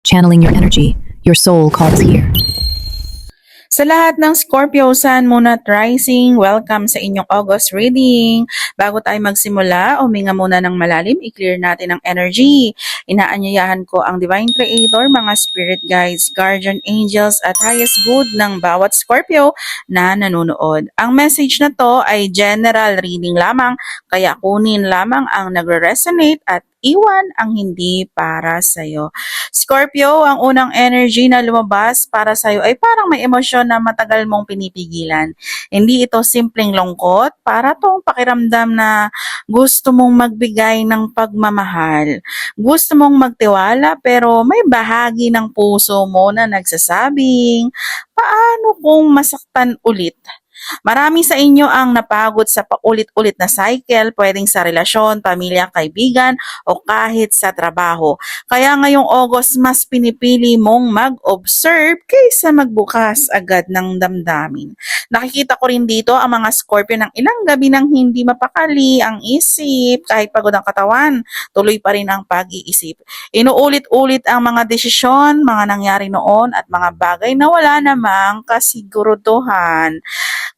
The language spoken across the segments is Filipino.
channeling your energy. Your soul calls here. Sa lahat ng Scorpio, Sun, Moon at Rising, welcome sa inyong August reading. Bago tayo magsimula, huminga muna ng malalim, i-clear natin ang energy. Inaanyayahan ko ang Divine Creator, mga Spirit Guides, Guardian Angels at highest good ng bawat Scorpio na nanonood. Ang message na to ay general reading lamang, kaya kunin lamang ang nagre-resonate at iwan ang hindi para sa'yo. Scorpio, ang unang energy na lumabas para sa'yo ay parang may emosyon na matagal mong pinipigilan. Hindi ito simpleng lungkot, para tong pakiramdam na gusto mong magbigay ng pagmamahal. Gusto mong magtiwala pero may bahagi ng puso mo na nagsasabing, paano kung masaktan ulit? Marami sa inyo ang napagod sa paulit-ulit na cycle, pwedeng sa relasyon, pamilya, kaibigan, o kahit sa trabaho. Kaya ngayong August, mas pinipili mong mag-observe kaysa magbukas agad ng damdamin. Nakikita ko rin dito ang mga Scorpio ng ilang gabi nang hindi mapakali ang isip, kahit pagod ang katawan, tuloy pa rin ang pag-iisip. Inuulit-ulit ang mga desisyon, mga nangyari noon at mga bagay na wala namang kasiguruduhan.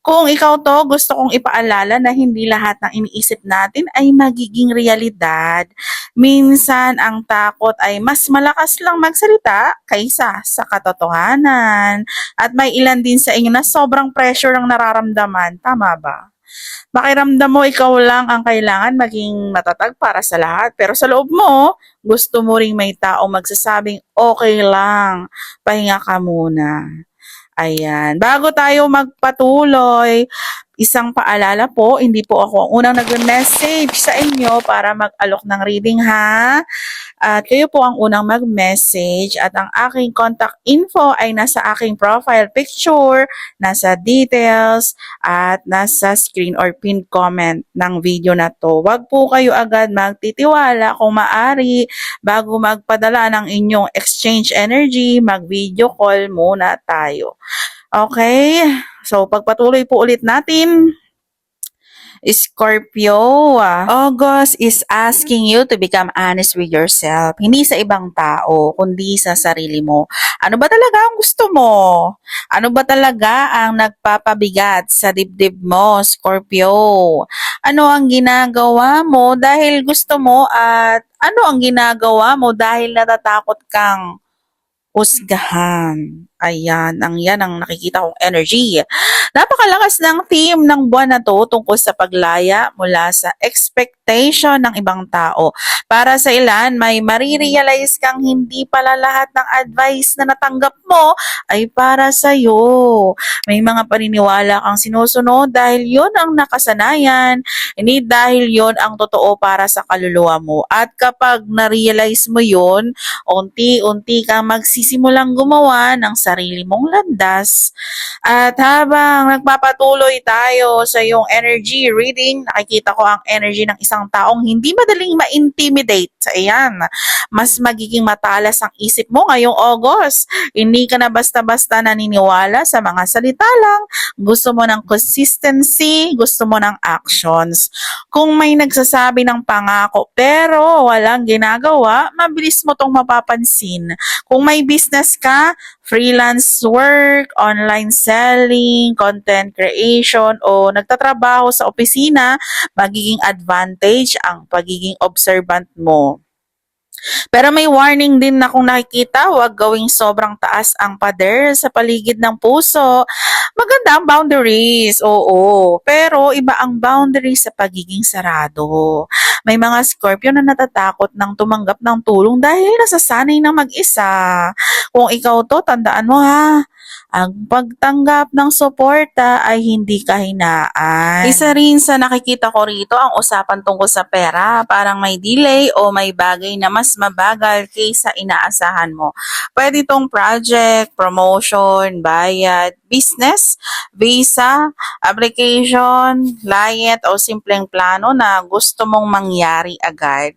Kung ikaw to, gusto kong ipaalala na hindi lahat ng iniisip natin ay magiging realidad. Minsan, ang takot ay mas malakas lang magsalita kaysa sa katotohanan. At may ilan din sa inyo na sobrang pressure ang nararamdaman. Tama ba? Pakiramdam mo ikaw lang ang kailangan maging matatag para sa lahat. Pero sa loob mo, gusto mo ring may tao magsasabing okay lang, pahinga ka muna. Ayan. Bago tayo magpatuloy, isang paalala po, hindi po ako ang unang nag-message sa inyo para mag-alok ng reading ha. At kayo po ang unang mag-message at ang aking contact info ay nasa aking profile picture, nasa details, at nasa screen or pinned comment ng video na to. Huwag po kayo agad magtitiwala, kung maaari bago magpadala ng inyong exchange energy, mag-video call muna tayo. Okay? So, pagpatuloy po ulit natin. Scorpio, August is asking you to become honest with yourself. Hindi sa ibang tao, kundi sa sarili mo. Ano ba talaga ang gusto mo? Ano ba talaga ang nagpapabigat sa dibdib mo, Scorpio? Ano ang ginagawa mo dahil gusto mo at ano ang ginagawa mo dahil natatakot kang husgahan? Ayan, yan ang nakikita kong energy. Napakalakas ng theme ng buwan na to tungkol sa paglaya mula sa expectation ng ibang tao. Para sa ilan, may marirealize kang hindi pala lahat ng advice na natanggap mo ay para sa'yo. May mga paniniwala kang sinusunod dahil yon ang nakasanayan, hindi dahil yon ang totoo para sa kaluluwa mo. At kapag na-realize mo yon, unti-unti kang magsisimulang gumawa ng sarili mong landas. At habang nagpapatuloy tayo sa iyong energy reading, nakikita ko ang energy ng isang taong hindi madaling ma-intimidate. Ayan, mas magiging matalas ang isip mo ngayong August. Hindi ka na basta-basta naniniwala sa mga salita lang. Gusto mo ng consistency, gusto mo ng actions. Kung may nagsasabi ng pangako pero walang ginagawa, mabilis mo tong mapapansin. Kung may business ka, freelance work, online selling, content creation, o nagtatrabaho sa opisina, magiging advantage ang pagiging observant mo. Pero may warning din na kung nakikita, huwag gawing sobrang taas ang pader sa paligid ng puso. Maganda ang boundaries, oo. Pero iba ang boundaries sa pagiging sarado. May mga Scorpio na natatakot ng tumanggap ng tulong dahil nasasanay na mag-isa. Kung ikaw to, tandaan mo ha, ang pagtanggap ng suporta ay hindi kahinaan. Isa rin sa nakikita ko rito ang usapan tungkol sa pera. Parang may delay o may bagay na mas mabagal kaysa inaasahan mo. Pwede itong project, promotion, bayad, business, visa, application, client o simpleng plano na gusto mong mangyari agad.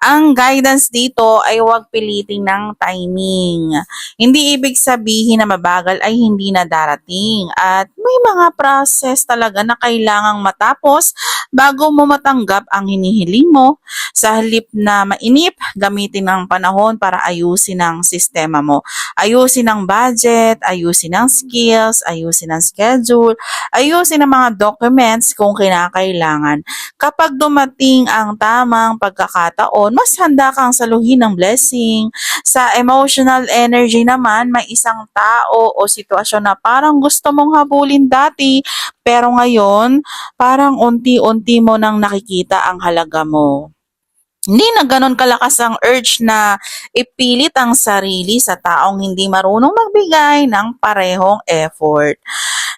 Ang guidance dito ay huwag piliting ng timing. Hindi ibig sabihin na mabagal ay hindi na darating. At may mga process talaga na kailangang matapos bago mo matanggap ang hinihiling mo. Sa halip na mainip, gamitin ang panahon para ayusin ang sistema mo. Ayusin ang budget, ayusin ang skills, ayusin ang schedule, ayusin ang mga documents kung kinakailangan. Kapag dumating ang tamang pagkakataon, mas handa kang saluhin ng blessing. Sa emotional energy naman, may isang tao o sitwasyon na parang gusto mong habulin dati, pero ngayon, parang unti-unti mo nang nakikita ang halaga mo. Hindi na gano'n kalakas ang urge na ipilit ang sarili sa taong hindi marunong magbigay ng parehong effort.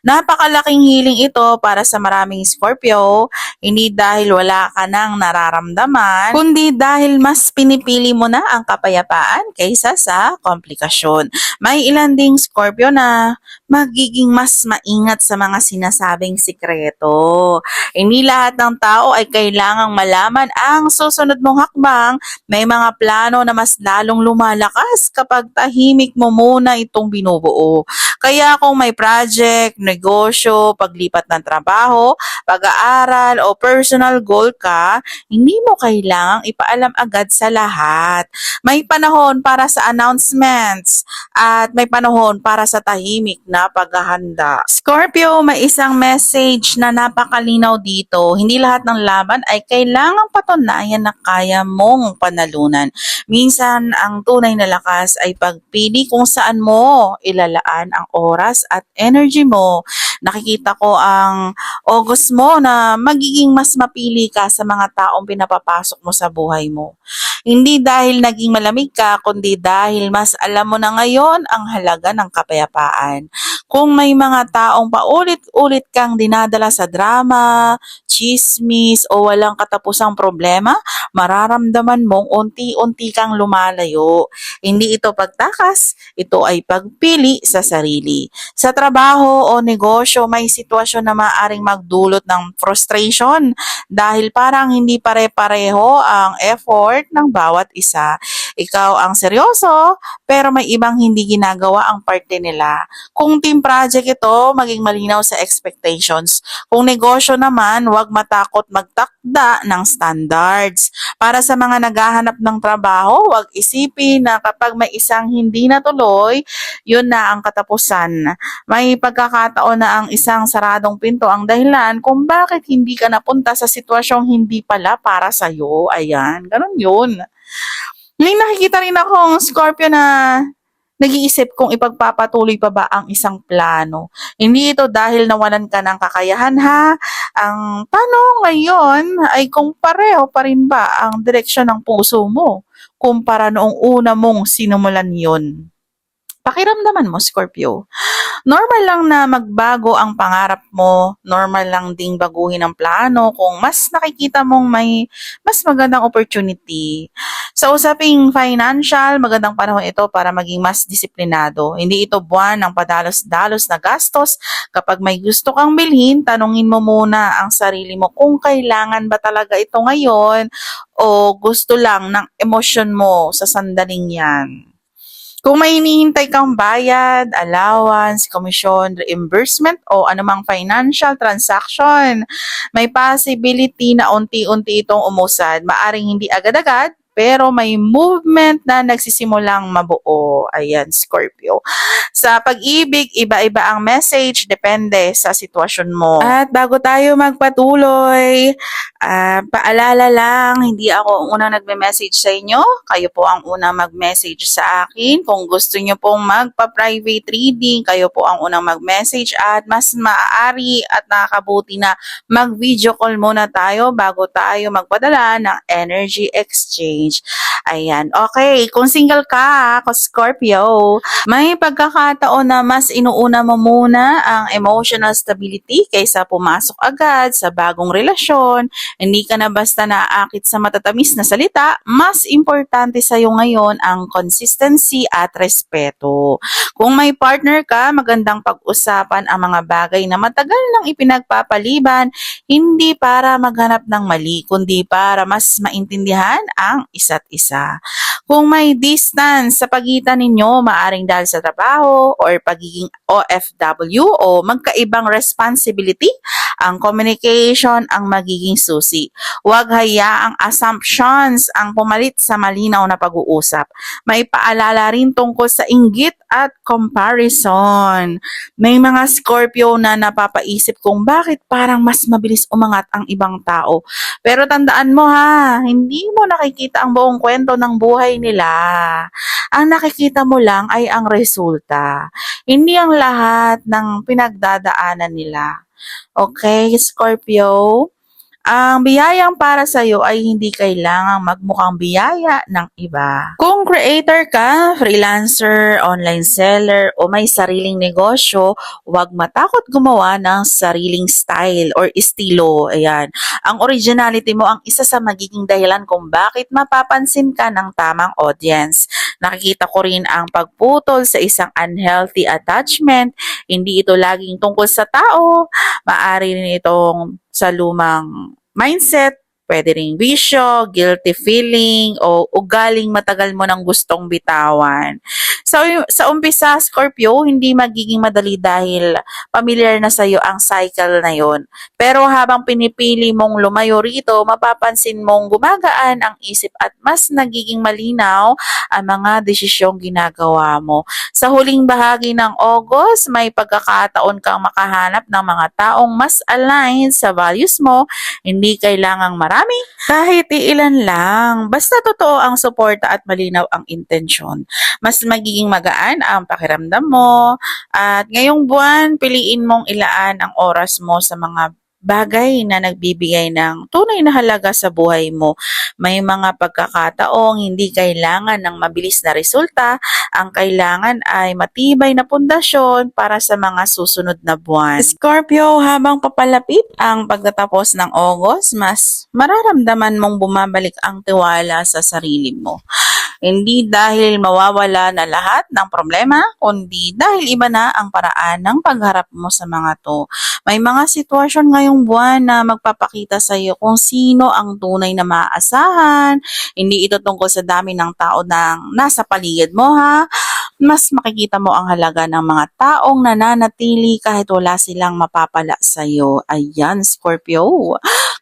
Napakalaking healing ito para sa maraming Scorpio, hindi dahil wala ka nang nararamdaman, kundi dahil mas pinipili mo na ang kapayapaan kaysa sa komplikasyon. May ilan ding Scorpio na magiging mas maingat sa mga sinasabing sikreto. Hindi lahat ng tao ay kailangang malaman ang susunod mong hakbang. May mga plano na mas lalong lumalakas kapag tahimik mo muna itong binubuo. Kaya kung may project, negosyo, paglipat ng trabaho, pag-aaral o personal goal ka, hindi mo kailangang ipaalam agad sa lahat. May panahon para sa announcements at may panahon para sa tahimik na paghahanda. Scorpio, may isang message na napakalinaw dito. Hindi lahat ng laban ay kailangang patunayan na kaya mong panalunan. Minsan, ang tunay na lakas ay pagpili kung saan mo ilalaan ang oras at energy mo. Nakikita ko ang August mo na magiging mas mapili ka sa mga taong pinapapasok mo sa buhay mo. Hindi dahil naging malamig ka, kundi dahil mas alam mo na ngayon ang halaga ng kapayapaan. Kung may mga taong paulit-ulit kang dinadala sa drama, chismis o walang katapusang problema, mararamdaman mong unti-unti kang lumalayo. Hindi ito pagtakas, ito ay pagpili sa sarili. Sa trabaho o negosyo, may sitwasyon na maaaring magdulot ng frustration dahil parang hindi pare-pareho ang effort ng bawat isa. Ikaw ang seryoso, pero may ibang hindi ginagawa ang parte nila. Kung team project ito, maging malinaw sa expectations. Kung negosyo naman, huwag matakot magtakda ng standards. Para sa mga naghahanap ng trabaho, huwag isipin na kapag may isang hindi natuloy, yun na ang katapusan. May pagkakataon na ang isang saradong pinto ang dahilan kung bakit hindi ka napunta sa sitwasyong hindi pala para sa'yo. Ayan, ganun yun. May nakikita rin akong Scorpio na nag-iisip kung ipagpapatuloy pa ba ang isang plano. Hindi ito dahil nawalan ka ng kakayahan ha. Ang tanong ngayon ay kung pareho pa rin ba ang direksyon ng puso mo kumpara noong una mong sinimulan yon. Pakiramdaman mo, Scorpio. Normal lang na magbago ang pangarap mo. Normal lang ding baguhin ang plano kung mas nakikita mong may mas magandang opportunity. Sa usaping financial, magandang panahon ito para maging mas disiplinado. Hindi ito buwan ng padalos-dalos na gastos. Kapag may gusto kang bilhin, tanungin mo muna ang sarili mo kung kailangan ba talaga ito ngayon o gusto lang ng emosyon mo sa sandaling yan. Kung may hinihintay kang bayad, allowance, komisyon, reimbursement o anumang financial transaction, may possibility na unti-unti itong umusad. Maaring hindi agad-agad, pero may movement na nagsisimulang mabuo. Ayan, Scorpio. Sa pag-ibig, iba-iba ang message, depende sa sitwasyon mo. At bago tayo magpatuloy, paalala lang, hindi ako ang unang nagme-message sa inyo. Kayo po ang unang mag-message sa akin. Kung gusto nyo pong magpa-private reading, kayo po ang unang mag-message at mas maaari at nakakabuti na mag-video call muna tayo bago tayo magpadala ng energy exchange. Ayan. Okay, kung single ka, ako Scorpio, may pagkakataon na mas inuuna mo muna ang emotional stability kaysa pumasok agad sa bagong relasyon. Hindi ka na basta naaakit sa matatamis na salita, mas importante sa iyo ngayon ang consistency at respeto. Kung may partner ka, magandang pag-usapan ang mga bagay na matagal nang ipinagpapaliban, hindi para maghanap ng mali, kundi para mas maintindihan ang isa't isa. Kung may distance sa pagitan ninyo, maaring dahil sa trabaho or pagiging OFW o magkaibang responsibility, ang communication ang magiging susi. Huwag hayaang assumptions ang pumalit sa malinaw na pag-uusap. May paalala rin tungkol sa inggit at comparison. May mga Scorpio na napapaisip kung bakit parang mas mabilis umangat ang ibang tao. Pero tandaan mo ha, hindi mo nakikita ang buong kwento ng buhay nila. Ang nakikita mo lang ay ang resulta, hindi ang lahat ng pinagdadaanan nila. Okay, Scorpio? Ang biyayang para sa iyo ay hindi kailangang magmukhang biyaya ng iba. Kung creator ka, freelancer, online seller, o may sariling negosyo, huwag matakot gumawa ng sariling style or estilo. Ayan. Ang originality mo ang isa sa magiging dahilan kung bakit mapapansin ka ng tamang audience. Nakikita ko rin ang pagputol sa isang unhealthy attachment. Hindi ito laging tungkol sa tao. Maaari rin itong sa lumang mindset, pwede ring bisyo, guilty feeling, o ugaling matagal mo nang gustong bitawan. So, sa umpisa, Scorpio, hindi magiging madali dahil familiar na sa'yo ang cycle na yon. Pero habang pinipili mong lumayo rito, mapapansin mong gumagaan ang isip at mas nagiging malinaw ang mga desisyong ginagawa mo. Sa huling bahagi ng August, may pagkakataon kang makahanap ng mga taong mas aligned sa values mo. Hindi kailangang marami, kahit iilan lang. Basta totoo ang suporta at malinaw ang intensyon. Mas magiging magaan ang pakiramdam mo. At ngayong buwan, piliin mong ilaan ang oras mo sa mga bagay na nagbibigay ng tunay na halaga sa buhay mo. May mga pagkakataong hindi kailangan ng mabilis na resulta, ang kailangan ay matibay na pundasyon para sa mga susunod na buwan. Scorpio, habang papalapit ang pagtatapos ng August, mas mararamdaman mong bumabalik ang tiwala sa sarili mo. Hindi dahil mawawala na lahat ng problema, kundi dahil iba na ang paraan ng pagharap mo sa mga to. May mga sitwasyon ngayong buwan na magpapakita sa iyo kung sino ang tunay na maaasahan. Hindi ito tungkol sa dami ng tao na nasa paligid mo ha. Mas makikita mo ang halaga ng mga taong nananatili kahit wala silang mapapala sa iyo. Ayan, Scorpio.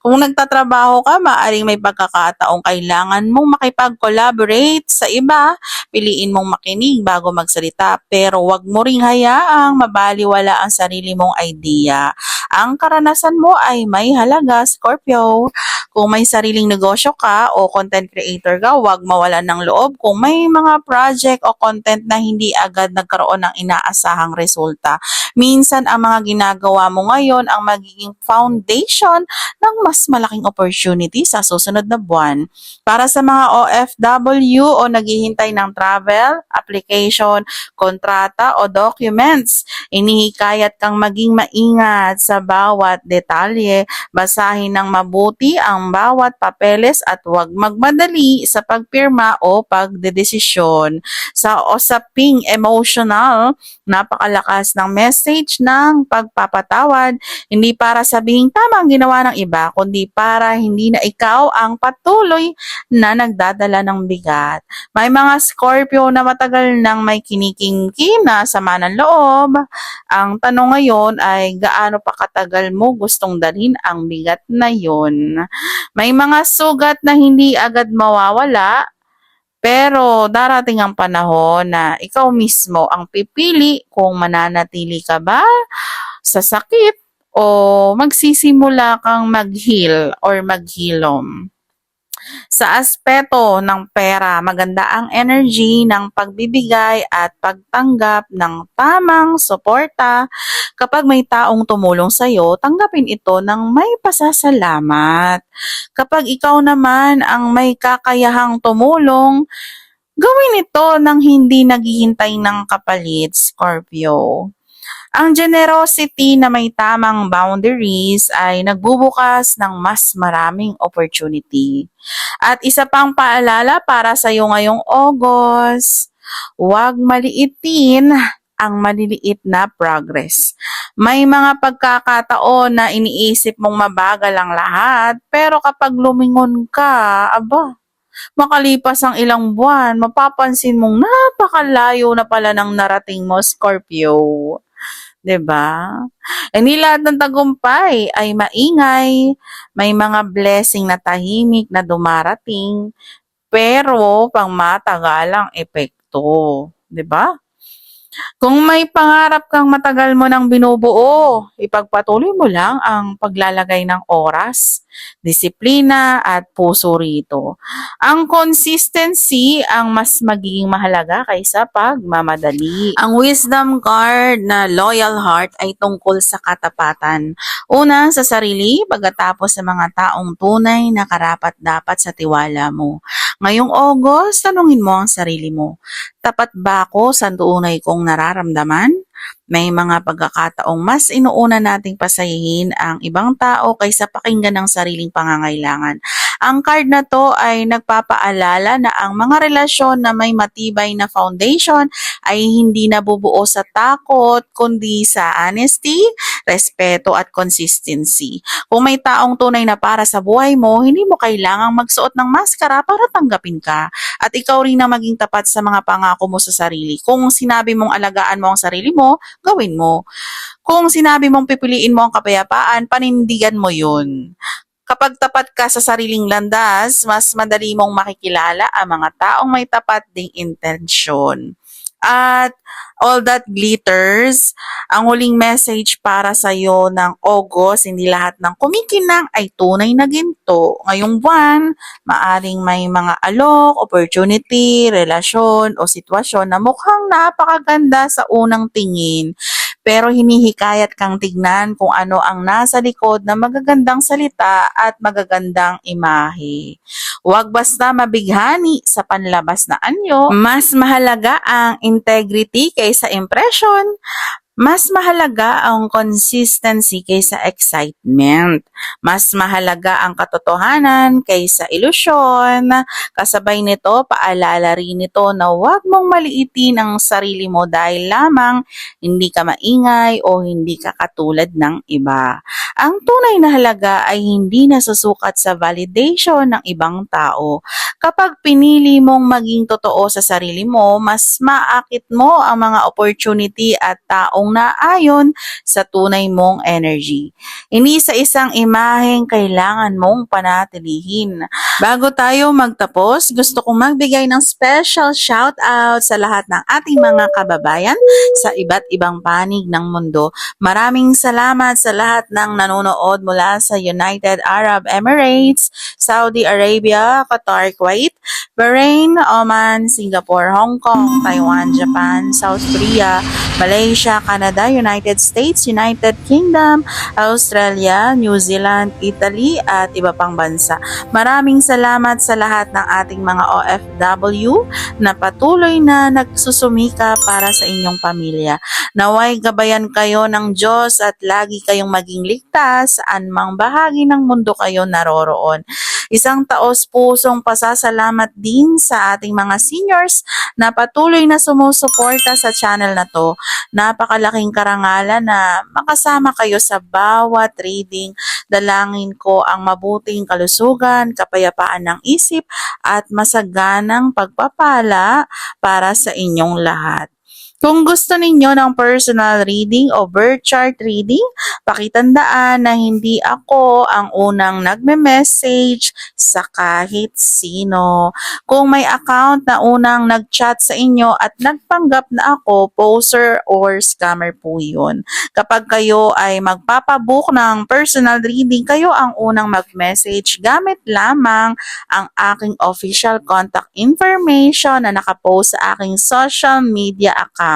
Kung nagtatrabaho ka, maaaring may pagkakataong kailangan mong makipag-collaborate sa iba. Piliin mong makinig bago magsalita, pero wag mo ring hayaang mabaliwala ang sarili mong idea. Ang karanasan mo ay may halaga, Scorpio. Kung may sariling negosyo ka o content creator ka, huwag mawalan ng loob kung may mga project o content na hindi agad nagkaroon ng inaasahang resulta. Minsan, ang mga ginagawa mo ngayon ang magiging foundation ng mas malaking opportunity sa susunod na buwan. Para sa mga OFW o naghihintay ng travel, application, kontrata o documents, inihikayat kang maging maingat sa bawat detalye. Basahin ng mabuti ang bawat papeles at huwag magmadali sa pagpirma o pagdedesisyon. Sa usaping emotional, napakalakas ng message ng pagpapatawad, hindi para sabihing tama ang ginawa ng iba, kundi para hindi na ikaw ang patuloy na nagdadala ng bigat. May mga Scorpio na matagal nang may kinikingkim na sama ng loob. Ang tanong ngayon ay gaano pa katagal mo gustong dalhin ang bigat na yon. May mga sugat na hindi agad mawawala, pero darating ang panahon na ikaw mismo ang pipili kung mananatili ka ba sa sakit o magsisimula kang mag-heal or maghilom. Sa aspeto ng pera, maganda ang energy ng pagbibigay at pagtanggap ng tamang suporta. Kapag may taong tumulong sa iyo, tanggapin ito ng may pasasalamat. Kapag ikaw naman ang may kakayahang tumulong, gawin ito nang hindi naghihintay ng kapalit, Scorpio. Ang generosity na may tamang boundaries ay nagbubukas ng mas maraming opportunity. At isa pang paalala para sa iyo ngayong August, huwag maliitin ang maliliit na progress. May mga pagkakataon na iniisip mong mabagal ang lahat, pero kapag lumingon ka, aba, Makalipas ang ilang buwan, mapapansin mong napakalayo na pala ng narating mo, Scorpio. 'Di ba? Hindi lahat ng tagumpay ay maingay, may mga blessing na tahimik na dumarating, pero pangmatagalang epekto, 'di ba? Kung may pangarap kang matagal mo nang binubuo, ipagpatuloy mo lang ang paglalagay ng oras, disiplina at puso rito. Ang consistency ang mas magiging mahalaga kaysa pagmamadali. Ang wisdom card na loyal heart ay tungkol sa katapatan. Una, sa sarili, pagkatapos sa mga taong tunay na karapat-dapat sa tiwala mo. Ngayong August, tanungin mo ang sarili mo. Tapat ba ako sa tunay kong nararamdaman? May mga pagkakataong mas inuuna nating pasahihin ang ibang tao kaysa pakinggan ang sariling pangangailangan. Ang card na to ay nagpapaalala na ang mga relasyon na may matibay na foundation ay hindi nabubuo sa takot kundi sa honesty, respeto at consistency. Kung may taong tunay na para sa buhay mo, hindi mo kailangang magsuot ng maskara para tanggapin ka. At ikaw rin na maging tapat sa mga pangako mo sa sarili. Kung sinabi mong alagaan mo ang sarili mo, gawin mo. Kung sinabi mong pipiliin mo ang kapayapaan, panindigan mo yun. Kapag tapat ka sa sariling landas, mas madali mong makikilala ang mga taong may tapat ding intensyon. At all that glitters, ang huling message para sa iyo ng August, hindi lahat ng kumikinang ay tunay na ginto. Ngayong buwan, maaring may mga alok, opportunity, relasyon o sitwasyon na mukhang napakaganda sa unang tingin. Pero hinihikayat kang tignan kung ano ang nasa likod ng magagandang salita at magagandang imahe. Huwag basta mabighani sa panlabas na anyo. Mas mahalaga ang integrity kaysa impression. Mas mahalaga ang consistency kaysa excitement. Mas mahalaga ang katotohanan kaysa ilusyon. Kasabay nito, paalala rin ito na huwag mong maliitin ang sarili mo dahil lamang hindi ka maingay o hindi ka katulad ng iba. Ang tunay na halaga ay hindi nasusukat sa validation ng ibang tao. Kapag pinili mong maging totoo sa sarili mo, mas maakit mo ang mga opportunity at taong naayon sa tunay mong energy. Hindi sa isang imaheng kailangan mong panatilihin. Bago tayo magtapos, gusto kong magbigay ng special shoutout sa lahat ng ating mga kababayan sa iba't ibang panig ng mundo. Maraming salamat sa lahat ng nanonood mula sa United Arab Emirates, Saudi Arabia, Qatar, Kuwait, Bahrain, Oman, Singapore, Hong Kong, Taiwan, Japan, South Korea, Malaysia, Canada, United States, United Kingdom, Australia, New Zealand, Italy at iba pang bansa. Maraming salamat sa lahat ng ating mga OFW na patuloy na nagsusumika para sa inyong pamilya. Naway gabayan kayo ng Diyos at lagi kayong maging ligtas saan mang bahagi ng mundo kayo naroroon. Isang taos-pusong pasasalamat din sa ating mga seniors na patuloy na sumusuporta sa channel na to. Napakalaking karangalan na makasama kayo sa bawat reading. Dalangin ko ang mabuting kalusugan, kapayapaan ng isip at masaganang pagpapala para sa inyong lahat. Kung gusto ninyo ng personal reading o birth chart reading, pakitandaan na hindi ako ang unang nagme-message sa kahit sino. Kung may account na unang nag-chat sa inyo at nagpanggap na ako, poser or scammer po yun. Kapag kayo ay magpapabook ng personal reading, kayo ang unang mag-message gamit lamang ang aking official contact information na nakapost sa aking social media accounts.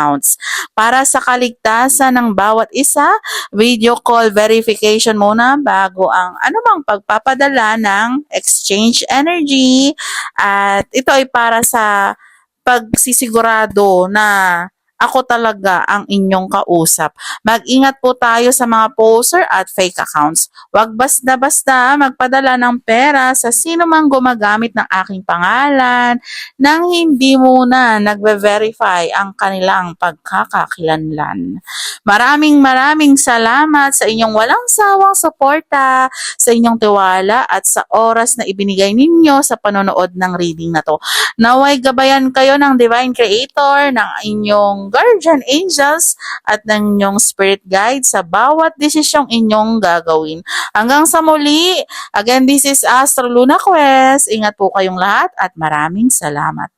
Para sa kaligtasan ng bawat isa, video call verification muna bago ang anumang pagpapadala ng exchange energy. At ito ay para sa pagsisigurado na Ako talaga ang inyong kausap. Mag-ingat po tayo sa mga poster at fake accounts. Huwag basta-basta magpadala ng pera sa sino mang gumagamit ng aking pangalan nang hindi muna nagve-verify ang kanilang pagkakakilanlan. Maraming salamat sa inyong walang sawang suporta, sa inyong tiwala at sa oras na ibinigay ninyo sa panonood ng reading na to. Naway gabayan kayo ng Divine Creator, ng inyong guardian angels at ng inyong spirit guide sa bawat desisyong inyong gagawin. Hanggang sa muli, again, this is Astro Luna Quest. Ingat po kayong lahat at maraming salamat.